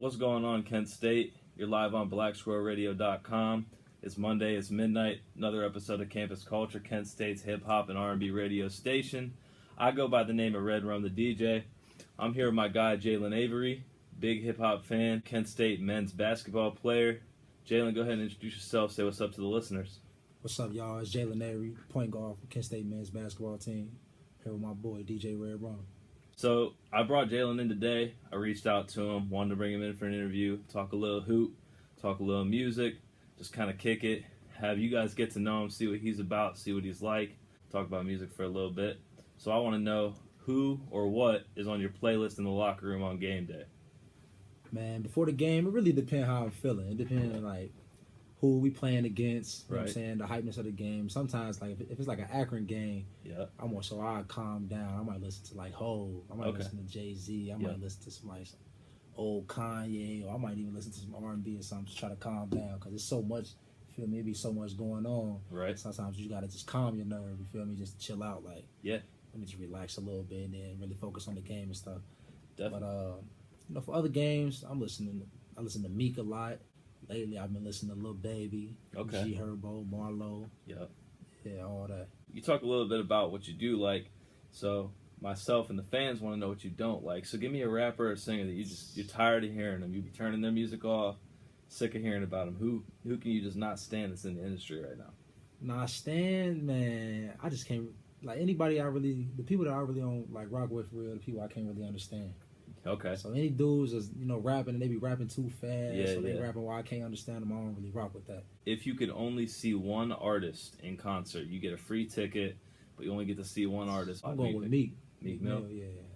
What's going on, Kent State? You're live on BlackSquirrelRadio.com. It's Monday, it's midnight, another episode of Campus Culture, Kent State's hip-hop and R&B radio station. I go by the name of Red Rum the DJ. I'm here with my guy, Jalen Avery, big hip-hop fan, Kent State men's basketball player. Jalen, go ahead and introduce yourself, say what's up to the listeners. What's up, y'all? It's Jalen Avery, point guard for Kent State men's basketball team. Here with my boy, DJ Red Rum. So I brought Jalen in today. I reached out to him, wanted to bring him in for an interview, talk a little hoop, talk a little music, just kind of kick it, have you guys get to know him, see what he's about, see what he's like, talk about music for a little bit. So I want to know who or what is on your playlist in the locker room on game day. Man, before the game, it really depends how I'm feeling. It depends on, like, who we playing against, you know what I'm saying, the hypeness of the game. Sometimes, like, if it's like an Akron game, I'm more so I calm down. I might listen to, like, Hov. I might listen to Jay-Z. I might listen to some, like, some old Kanye, or I might even listen to some R&B or something to try to calm down, because there's so much, you feel me, it be so much going on. Right. Sometimes you got to just calm your nerve, you feel me, just chill out, like, let me just relax a little bit and then really focus on the game and stuff. Definitely. But, you know, for other games, I listen to Meek a lot. Lately, I've been listening to Lil Baby, G Herbo, Marlo. Yeah, all that. You talk a little bit about what you do like, so myself and the fans want to know what you don't like. So give me a rapper or singer that you're tired of hearing them. You be turning their music off, sick of hearing about them. Who can you just not stand that's in the industry right now? Nah, stand, man. I just can't, like, anybody the people that I really don't like rock with for real, the people I can't really understand. Okay. So any dudes is, you know, rapping and they be rapping too fast, they rapping while I can't understand them, I don't really rock with that. If you could only see one artist in concert, you get a free ticket, but you only get to see one artist. I'm going with Meek. Meek Mill?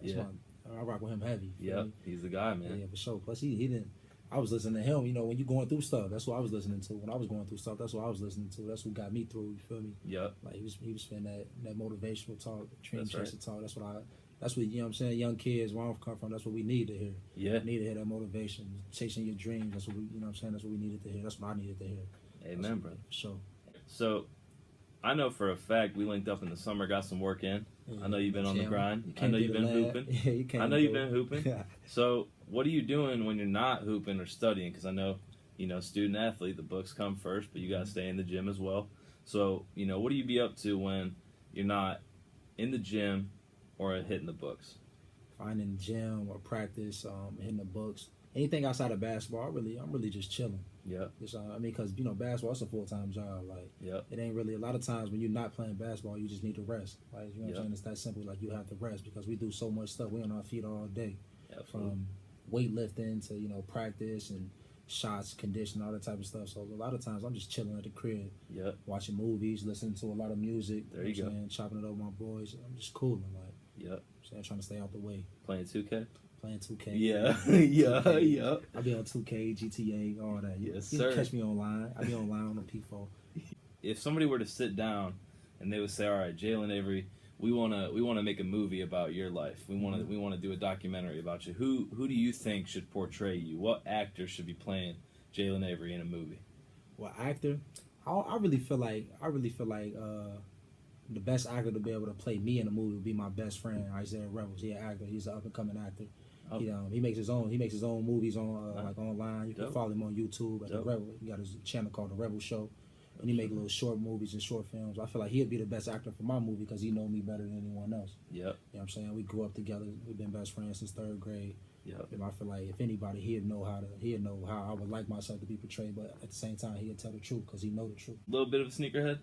Yeah. I rock with him heavy. Yep, he's the guy, man. Yeah, for sure. Plus, he didn't. I was listening to him, you know, when you're going through stuff, that's what I was listening to. When I was going through stuff, that's what I was listening to. That's what got me through, you feel me? Yep. Like, he was spending that motivational talk, dream chaser talk. That's what, you know what I'm saying, young kids, where I'm come from, that's what we need to hear. Yeah. We need to hear that motivation, chasing your dreams. That's what we, you know what I'm saying, that's what we needed to hear. That's what I needed to hear. Amen, brother. For sure. So, I know for a fact we linked up in the summer, got some work in. Yeah, I know you've been on the grind. I know you've been hooping. Yeah, you can't. I know you've been hooping. So, what are you doing when you're not hooping or studying? Because I know, you know, student athlete, the books come first, but you got to stay in the gym as well. So, you know, what do you be up to when you're not in the gym or hitting the books? If I'm in the gym or practice, hitting the books, anything outside of basketball, I'm really just chilling. Yeah. I mean, because, you know, basketball is a full-time job. Like, it ain't really, a lot of times when you're not playing basketball, you just need to rest. Like, you know what I'm saying? It's that simple. Like, you have to rest because we do so much stuff. We on our feet all day. Absolutely. From weightlifting to, you know, practice and shots, condition, all that type of stuff. So a lot of times I'm just chilling at the crib, watching movies, listening to a lot of music. There you go. Chopping it up with my boys. I'm just cooling, like, trying to stay out the way. Playing 2K? Playing 2K. Yeah. 2K. I be on 2K, GTA, all that. Yes, you sir. Can catch me online. I be online on the P4. If somebody were to sit down and they would say, "All right, Jalen Avery, we wanna make a movie about your life. We wanna do a documentary about you. Who do you think should portray you? What actor should be playing Jalen Avery in a movie?" Well, actor, I really feel like the best actor to be able to play me in a movie would be my best friend, Isaiah Revels. He's an actor. He's an up and coming actor. He makes his own movies on like online. You can follow him on YouTube at the Rebel. He got his channel called The Rebel Show, and he make little short movies and short films. I feel like he'd be the best actor for my movie because he know me better than anyone else. You know what I'm saying? We grew up together. We've been best friends since 3rd grade. And I feel like if anybody, he'd know how I would like myself to be portrayed, but at the same time, he'd tell the truth because he know the truth. A little bit of a sneakerhead.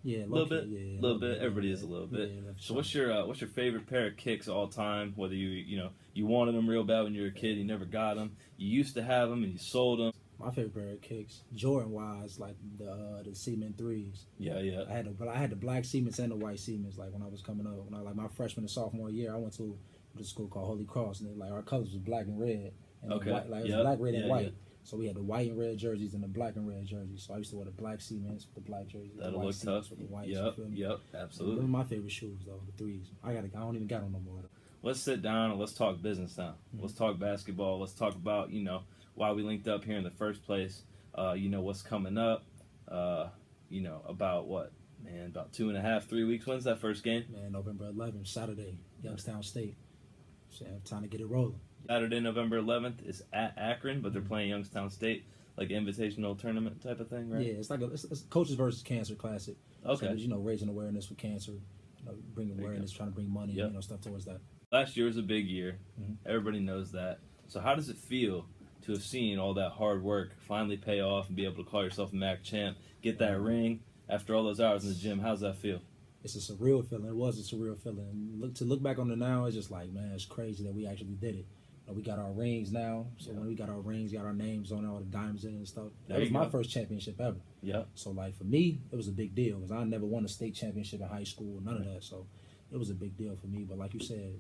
Yeah, a little bit. Yeah, a little bit. Everybody is a little bit. Yeah, so what's your favorite pair of kicks all time? Whether you wanted them real bad when you were a kid, you never got them. You used to have them and you sold them. My favorite pair of kicks, Jordan wise, like the Seaman 3s. Yeah. I had the black Seamans and the white Seamans. Like when I was coming up, like my freshman and sophomore year, I went to a school called Holy Cross, and like our colors was black and red. And white, like it was black, red, and white. Yeah. So we had the white and red jerseys and the black and red jerseys. So I used to wear the black Seamans with the black jerseys. That'll look tough. With the white, yep, absolutely. Those are my favorite shoes though, the 3s. I don't even got them no more. Let's sit down and let's talk business now. Let's talk basketball. Let's talk about, why we linked up here in the first place. What's coming up. About what? Man, about 2.5, 3 weeks. When's that first game? Man, November 11th, Saturday, Youngstown State. So time to get it rolling. Saturday, November 11th is at Akron, but they're playing Youngstown State, like invitational tournament type of thing, right? Yeah, it's like it's Coaches versus Cancer Classic. Okay. So, raising awareness for cancer, bringing awareness, trying to bring money, stuff towards that. Last year was a big year. Everybody knows that. So how does it feel to have seen all that hard work finally pay off and be able to call yourself a MAC champ, get that ring after all those hours in the gym? How's that feel? It's a surreal feeling. It was a surreal feeling. To look back on it now, it's just like, man, it's crazy that we actually did it. We got our rings now. So when we got our rings, got our names on it, all the diamonds in it and stuff. That was my first championship ever. Yeah. So like for me, it was a big deal because I never won a state championship in high school, none of that. So it was a big deal for me. But like you said,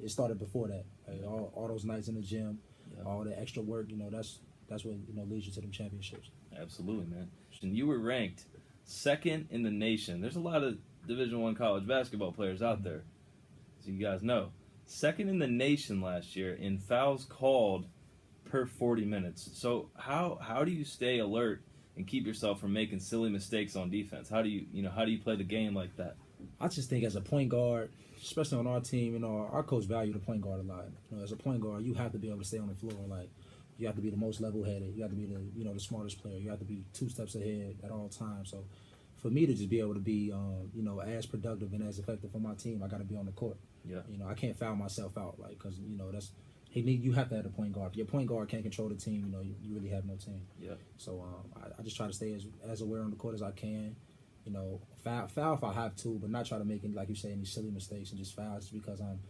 it started before that. Like all those nights in the gym, all the extra work, that's what leads you to them championships. Absolutely, man. And you were ranked second in the nation. There's a lot of Division I college basketball players out there, so you guys know. Second in the nation last year in fouls called per 40 minutes. So how do you stay alert and keep yourself from making silly mistakes on defense? How do you play the game like that? I just think as a point guard, especially on our team, our coach value the point guard a lot. As a point guard, you have to be able to stay on the floor. Like you have to be the most level-headed. You have to be the smartest player. You have to be 2 steps ahead at all times. So for me to just be able to be as productive and as effective for my team, I got to be on the court. Yeah. I can't foul myself out, like, because you have to have a point guard. If your point guard can't control the team, you really have no team. Yeah. So I just try to stay as aware on the court as I can. Foul if I have to, but not try to make any, like you say, any silly mistakes and just foul just because I'm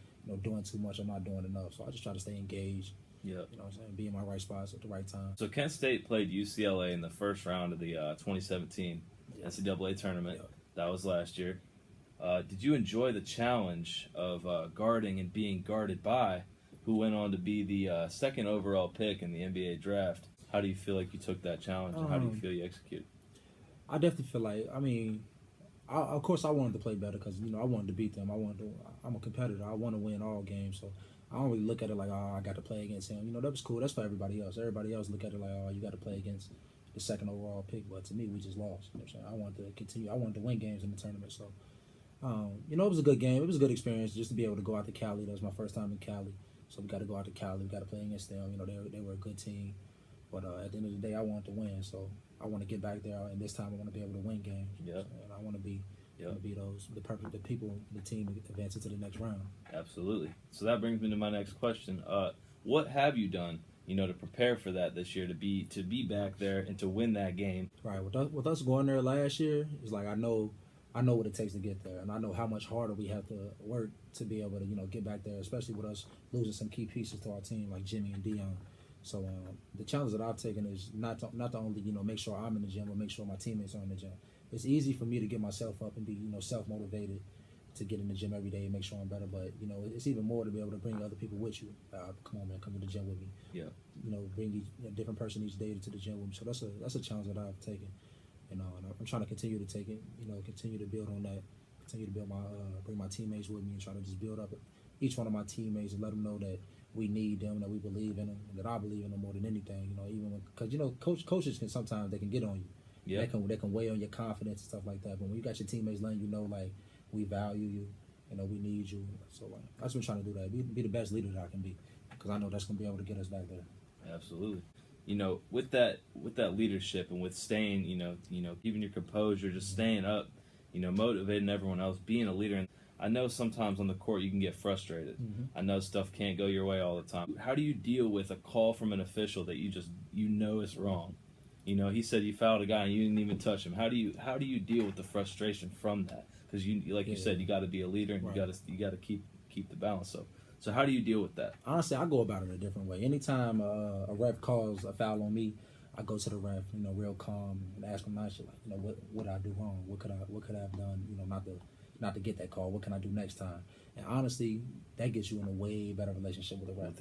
doing too much or not doing enough. So I just try to stay engaged. Yeah. You know what I'm saying? Be in my right spots at the right time. So Kent State played UCLA in the first round of the 2017 NCAA tournament. Yeah. That was last year. Did you enjoy the challenge of guarding and being guarded by who went on to be the second overall pick in the NBA draft? How do you feel like you took that challenge, and how do you feel you executed? I definitely feel like, of course I wanted to play better because, I wanted to beat them. I'm a competitor. I want to win all games. So I don't really look at it like, I got to play against him. That was cool. That's for everybody else. Everybody else look at it like, you got to play against the second overall pick. But to me, we just lost. You know what I'm saying? I wanted to continue. I wanted to win games in the tournament. So, it was a good game. It was a good experience just to be able to go out to Cali. That was my first time in Cali. So we got to go out to Cali. We got to play against them. They were a good team. But at the end of the day, I wanted to win. So I want to get back there, and this time I want to be able to win games. Yeah. And I want to be the people, the team advancing to the next round. Absolutely. So that brings me to my next question. What have you done, to prepare for that this year, to be back there and to win that game? Right. With us going there last year, it's like I know what it takes to get there, and I know how much harder we have to work to be able to get back there, especially with us losing some key pieces to our team like Jimmy and Dion. So the challenge that I've taken is not to only make sure I'm in the gym, but make sure my teammates are in the gym. It's easy for me to get myself up and be self-motivated to get in the gym every day and make sure I'm better. But it's even more to be able to bring other people with you. Come on, man, come to the gym with me. Yeah. Bring a different person each day to the gym with me. So that's a challenge that I've taken. And I'm trying to continue to take it. Continue to build on that. Continue to build bring my teammates with me and try to just build up each one of my teammates and let them know that we need them, that we believe in them, and that I believe in them more than anything. Even because coaches can sometimes they can get on you. Yeah. They can weigh on your confidence and stuff like that. But when you got your teammates letting you know like we value you, we need you. So that's what I'm trying to do. That be the best leader that I can be, because I know that's gonna be able to get us back there. Absolutely. With that leadership and with staying, keeping your composure, just staying up, motivating everyone else, being a leader. And I know sometimes on the court you can get frustrated. Mm-hmm. I know stuff can't go your way all the time. How do you deal with a call from an official that you is wrong? He said you fouled a guy and you didn't even touch him. How do you deal with the frustration from that? Because you said, you got to be a leader and right. you got to keep the balance. So how do you deal with that? Honestly, I go about it a different way. Anytime a ref calls a foul on me, I go to the ref, real calm and ask him nicely, like, what did I do wrong? What could I have done, not to get that call? What can I do next time? And honestly, that gets you in a way better relationship with the ref.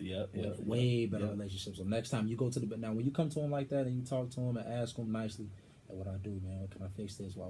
Way better relationship. So next time you go to now when you come to him like that and you talk to him and ask him nicely, hey, what I do, man? What can I fix this? Why?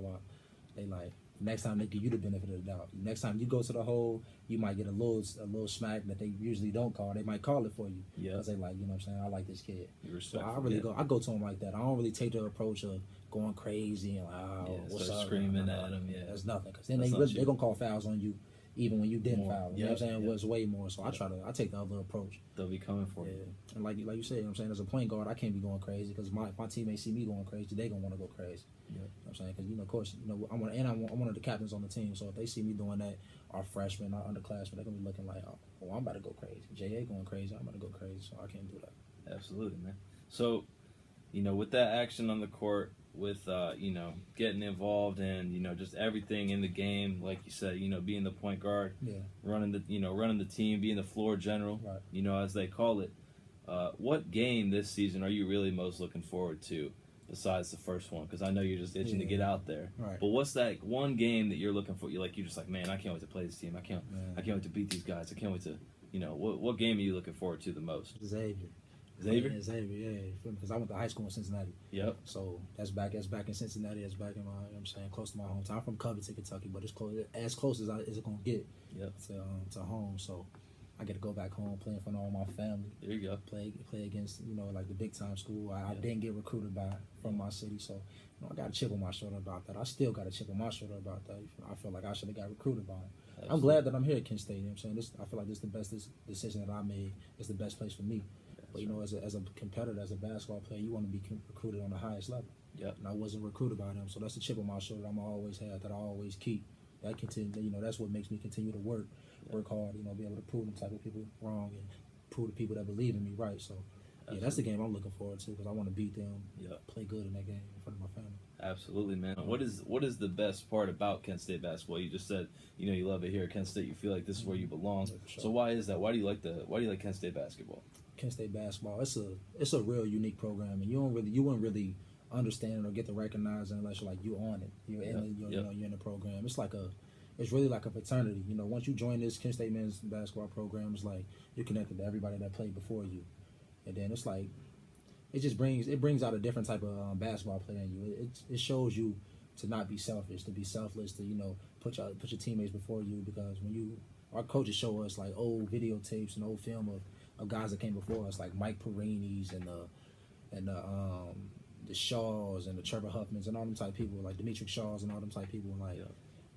They like. Next time they give you the benefit of the doubt. Next time you go to the hole, you might get a little smack that they usually don't call. They might call it for you. Yeah. Because they like, what I'm saying? I like this kid. So I go to him like that. I don't really take the approach of going crazy and like, what's up? Screaming at him. Yeah. That's nothing. Because then they're going to call fouls on you. even when you didn't foul. You know what I'm saying? Yep. Was way more. So I take the other approach. They'll be coming for you. And like you said, you know what I'm saying, as a point guard, I can't be going crazy because my teammates see me going crazy, they gonna want to go crazy. Yep. You know what I'm saying? Because of course, I'm one of the captains on the team. So if they see me doing that, our freshmen, our underclassmen, they're gonna be looking like, oh, I'm about to go crazy. JA going crazy, I'm about to go crazy. So I can't do that. Absolutely, man. So, with that action on the court, with getting involved and just everything in the game, like you said, being the point guard, running the team, being the floor general, right. As they call it. What game this season are you really most looking forward to, besides the first one? Because I know you're just itching to get out there. Right. But what's that one game that you're looking for? You're just like, man, I can't wait to play this team. I can't wait to beat these guys. I can't wait to, what game are you looking forward to the most? Xavier, yeah. Because I went to high school in Cincinnati. Yep. So that's back in Cincinnati. That's back in my, I'm saying, close to my hometown. I'm from Covington, Kentucky, but it's as close as it's gonna get. Yep. To home. So I get to go back home, play in front of all my family. There you go. Play against like the big time school. I didn't get recruited from my city, so I got a chip on my shoulder about that. I still got a chip on my shoulder about that. I feel like I should have got recruited by him. Absolutely. I'm glad that I'm here at Kent State. You know what I'm saying? I feel like this is the best decision that I made. It's the best place for me. But as a competitor, as a basketball player, you want to be recruited on the highest level. Yep. And I wasn't recruited by them, so that's a chip on my shoulder I'm always had, that I always keep. That continue, that's what makes me continue to work hard. Be able to prove them type of people wrong and prove the people that believe in me right. So that's the game I'm looking forward to because I want to beat them. Play good in that game in front of my family. Absolutely, man. What is the best part about Kent State basketball? You just said you love it here at Kent State. You feel like this is where you belong. Sure. So why is that? Why do you like Kent State basketball? Kent State basketball, it's a real unique program, and you wouldn't really understand it or get to recognize it unless you're on it. You're in the program. It's really like a fraternity. Once you join this Kent State men's basketball program, it's like you're connected to everybody that played before you, and then it's like it brings out a different type of basketball player in you. It shows you to not be selfish, to be selfless, to put your teammates before you, because our coaches show us like old videotapes and old film of guys that came before us, like Mike Perini's and the Shaws and the Trevor Huffmans and all them type people, like Demetric Shaws and all them type people. Like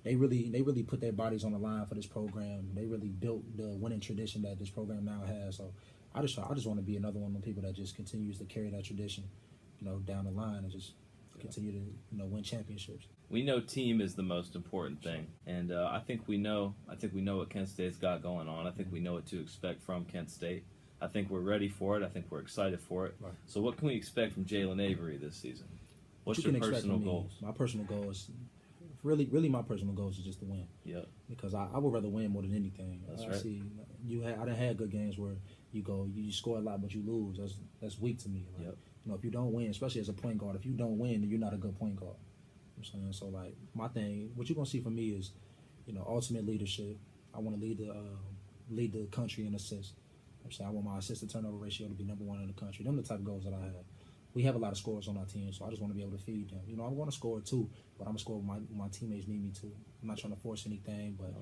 they really put their bodies on the line for this program. They really built the winning tradition that this program now has. So I just want to be another one of the people that just continues to carry that tradition, down the line and just continue to win championships. We know team is the most important thing, and I think we know what Kent State's got going on. I think we know what to expect from Kent State. I think we're ready for it. I think we're excited for it. Right. So what can we expect from Jalen Avery this season? What's your personal goals? My personal goals, really my personal goals is just to win. Yeah. Because I would rather win more than anything. That's right. I done had good games where you score a lot but you lose. That's weak to me. Like, if you don't win, especially as a point guard, if you don't win, then you're not a good point guard. You know what I'm saying? So like my thing, what you're gonna see from me is, ultimate leadership. I want to lead the country in assists. I'm saying I want my assist to turnover ratio to be number 1 in the country. Them are the type of goals that I have. We have a lot of scorers on our team, so I just want to be able to feed them. I want to score too, but I'm gonna score when my teammates need me to. I'm not trying to force anything, but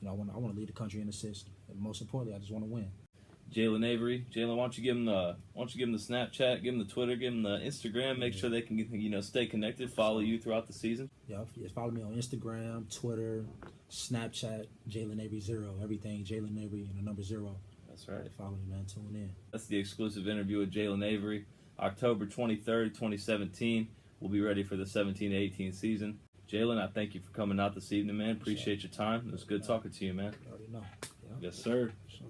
I want to lead the country in assists. And most importantly, I just want to win. Jalen Avery, why don't you give him the Snapchat, give him the Twitter, give him the Instagram, make sure they can stay connected, follow you throughout the season. Yeah, follow me on Instagram, Twitter, Snapchat, Jalen Avery 0, everything Jalen Avery and the number 0. That's right. Follow me, man. Tune in. That's the exclusive interview with Jalen Avery, October 23rd, 2017. We'll be ready for the 17-18 season. Jalen, I thank you for coming out this evening, man. Appreciate your time. It was good talking to you, man. You already know. Yes, sir. Sure.